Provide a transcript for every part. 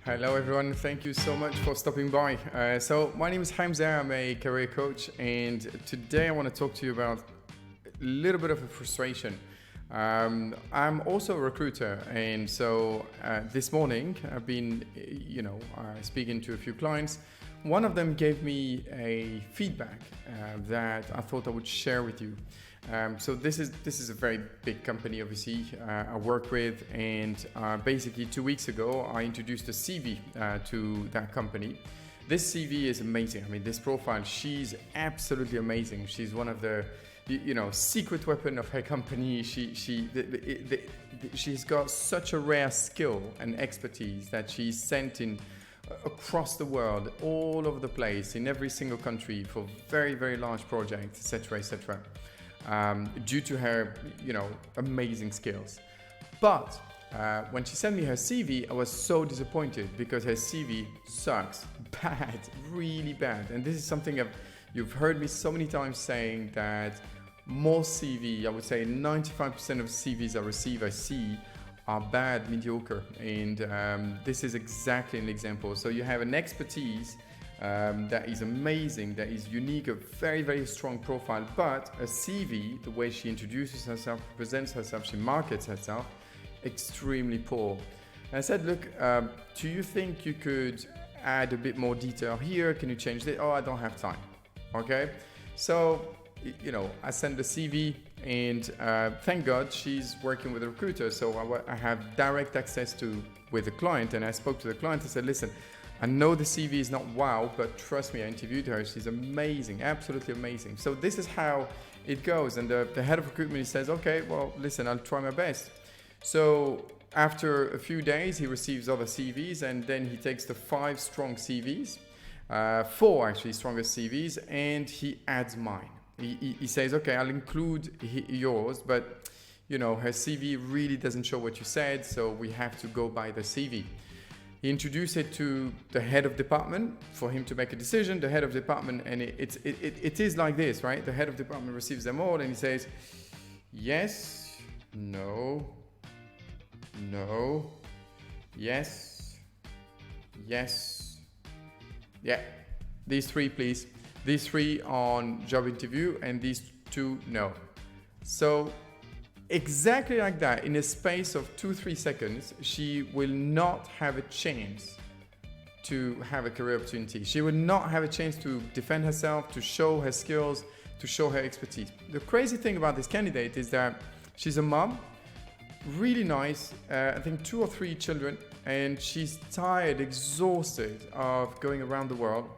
Hello everyone, thank you so much for stopping by. So my name is Hamza, I'm a career coach, and today I want to talk to you about a little bit of a frustration. I'm also a recruiter, and so this morning I've been, speaking to a few clients. One of them gave me a feedback that I thought I would share with you. So this is a very big company, obviously, I work with, and basically 2 weeks ago I introduced a CV to that company. This CV is amazing. I mean, this profile, she's absolutely amazing. She's one of the secret weapon of her company. She's got such a rare skill and expertise that she's sent in across the world, all over the place, in every single country for very, very large projects, etc., etc. Due to her, amazing skills. But when she sent me her CV, I was so disappointed because her CV sucks bad, really bad. And this is something you've heard me so many times saying, that most CV, I would say 95% of CVs I see are bad, mediocre. And this is exactly an example. So you have an expertise that is amazing, that is unique, a very, very strong profile, but a CV, the way she introduces herself, presents herself, she markets herself, extremely poor. And I said, look, do you think you could add a bit more detail here? Can you change this? Oh, I don't have time. Okay. So, I sent the CV, and thank God she's working with a recruiter. So I have direct access with the client, and I spoke to the client. I said, listen, I know the CV is not wow, but trust me, I interviewed her. She's amazing, absolutely amazing. So this is how it goes. And the head of recruitment, he says, okay, well, listen, I'll try my best. So after a few days, he receives other CVs, and then he takes the 5 strong CVs, 4 actually strongest CVs, and he adds mine. He says, okay, I'll include yours, but her CV really doesn't show what you said, so we have to go by the CV. He introduced it to the head of department for him to make a decision. The head of department, and it is like this, right? The head of department receives them all, and he says, yes, no, no, yes, yes, yeah. These 3, please. These 3 on job interview, and these 2, no. So exactly like that, in a space of 2-3 seconds, she will not have a chance to have a career opportunity. She will not have a chance to defend herself, to show her skills, to show her expertise. The crazy thing about this candidate is that she's a mom, really nice, I think 2 or 3 children, and she's tired, exhausted of going around the world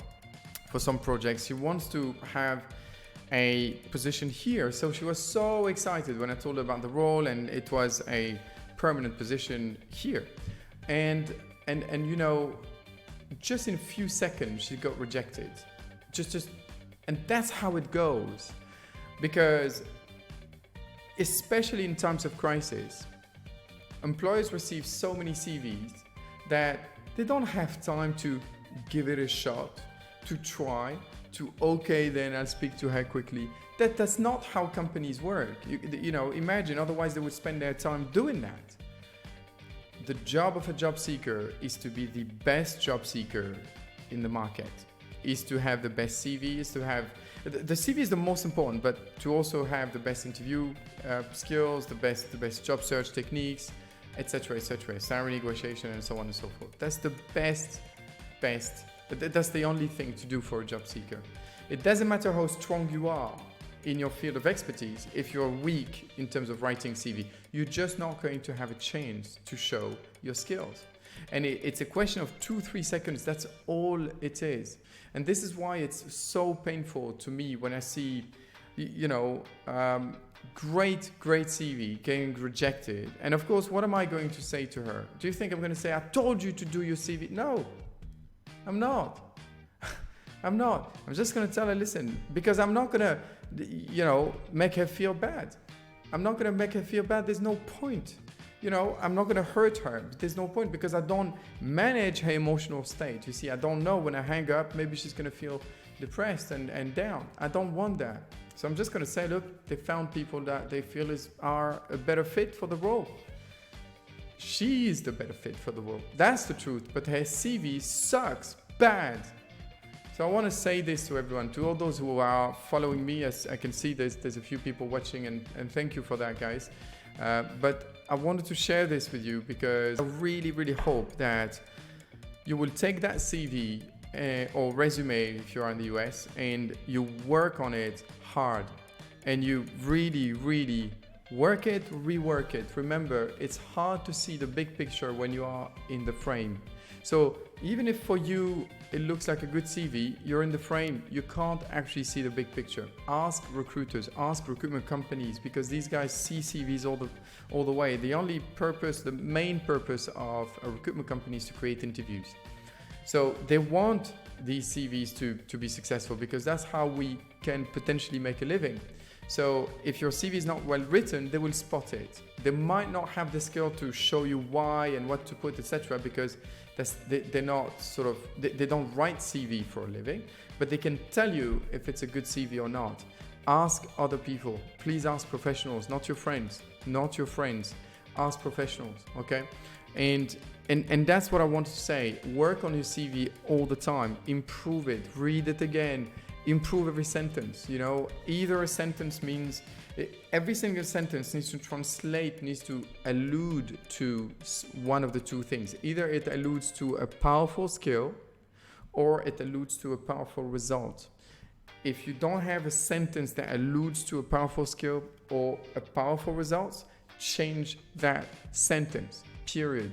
for some projects. She wants to have a position here. So she was so excited when I told her about the role, and it was a permanent position here. And just in a few seconds, she got rejected. And that's how it goes. Because especially in times of crisis, employers receive so many CVs that they don't have time to give it a shot, to try, to, okay, then I'll speak to her quickly. That's not how companies work. Imagine, otherwise they would spend their time doing that. The job of a job seeker is to be the best job seeker in the market, is to have the best CV, is to have, the CV is the most important, but to also have the best interview skills, the best job search techniques, etc., salary negotiation, and so on and so forth. That's the best. That's the only thing to do for a job seeker. It doesn't matter how strong you are in your field of expertise. If you're weak in terms of writing CV, you're just not going to have a chance to show your skills. And it's a question of 2-3 seconds. That's all it is. And this is why it's so painful to me when I see, great CV getting rejected. And of course, what am I going to say to her? Do you think I'm going to say, I told you to do your CV? No. I'm not. I'm just going to tell her, listen, because I'm not going to, make her feel bad. I'm not going to make her feel bad. There's no point. I'm not going to hurt her. There's no point, because I don't manage her emotional state. You see, I don't know, when I hang up, maybe she's going to feel depressed and down. I don't want that. So I'm just going to say, look, they found people that they feel are a better fit for the role. she is the better fit for the role. That's the truth. But her CV sucks bad. So I want to say this to everyone, to all those who are following me. As I can see, there's a few people watching, and thank you for that, guys. But I wanted to share this with you because I really, really hope that you will take that CV or resume if you're in the US, and you work on it hard, and you really, really work it, rework it. Remember, it's hard to see the big picture when you are in the frame. So even if for you it looks like a good CV, you're in the frame, you can't actually see the big picture. Ask recruiters, ask recruitment companies, because these guys see CVs all the way. The main purpose of a recruitment company is to create interviews. So they want these CVs to be successful, because that's how we can potentially make a living. So if your CV is not well written, they will spot it. They might not have the skill to show you why and what to put, etc., because they don't write CV for a living, but they can tell you if it's a good CV or not. Ask other people. Please ask professionals, not your friends. Not your friends. Ask professionals, okay? And that's what I wanted to say. Work on your CV all the time. Improve it. Read it again. Improve every sentence. Either a sentence means every single sentence needs to translate, needs to allude to one of the two things. Either it alludes to a powerful skill or it alludes to a powerful result. If you don't have a sentence that alludes to a powerful skill or a powerful result, change that sentence, period.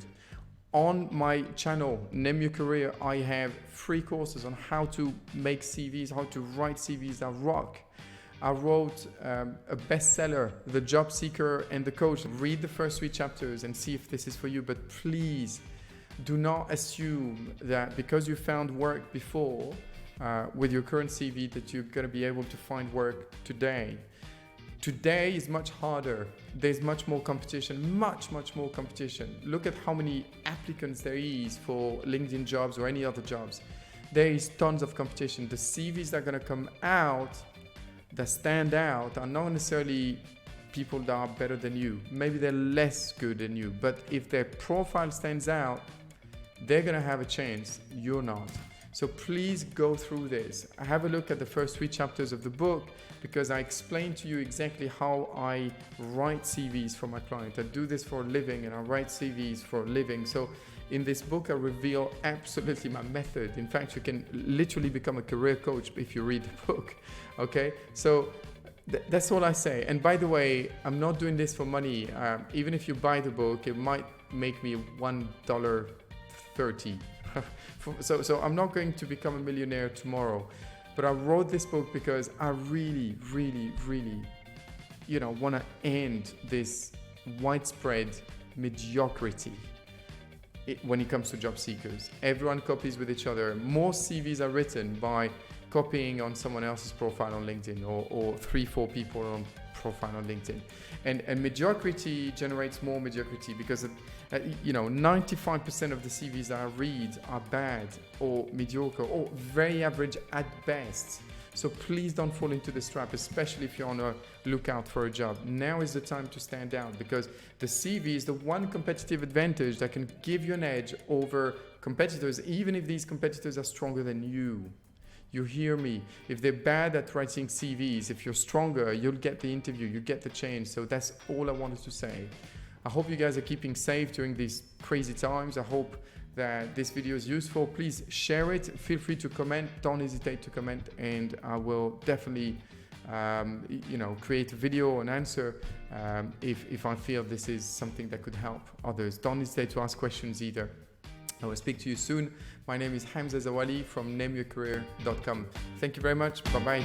On my channel, Name Your Career, I have free courses on how to make CVs, how to write CVs that rock. I wrote a bestseller, The Job Seeker and the Coach. Read the first 3 chapters and see if this is for you. But please do not assume that because you found work before with your current CV that you're going to be able to find work today. Today is much harder. There's much more competition, much more competition. Look at how many applicants there is for LinkedIn jobs or any other jobs. There is tons of competition. The CVs that are going to come out, that stand out, are not necessarily people that are better than you. Maybe they're less good than you, but if their profile stands out, they're going to have a chance. You're not. So please go through this. Have a look at the first 3 chapters of the book, because I explain to you exactly how I write CVs for my client. I do this for a living and I write CVs for a living. So in this book, I reveal absolutely my method. In fact, you can literally become a career coach if you read the book. Okay, so that's all I say. And by the way, I'm not doing this for money. Even if you buy the book, it might make me $1.30. So I'm not going to become a millionaire tomorrow, but I wrote this book because I really, want to end this widespread mediocrity when it comes to job seekers. Everyone copies with each other. Most CVs are written by copying on someone else's profile on LinkedIn or 3-4 people on profile on LinkedIn. And mediocrity generates more mediocrity because 95% of the CVs that I read are bad or mediocre or very average at best. So please don't fall into this trap, especially if you're on a lookout for a job. Now is the time to stand out, because the CV is the one competitive advantage that can give you an edge over competitors, even if these competitors are stronger than you. You hear me? If they're bad at writing CVs, if you're stronger, you'll get the interview, you get the chance. So that's all I wanted to say. I hope you guys are keeping safe during these crazy times. I hope that this video is useful. Please share it. Feel free to comment. Don't hesitate to comment, and I will definitely create a video and answer if I feel this is something that could help others. Don't hesitate to ask questions either. I will speak to you soon. My name is Hamza Zawali from nameyourcareer.com. Thank you very much. Bye-bye.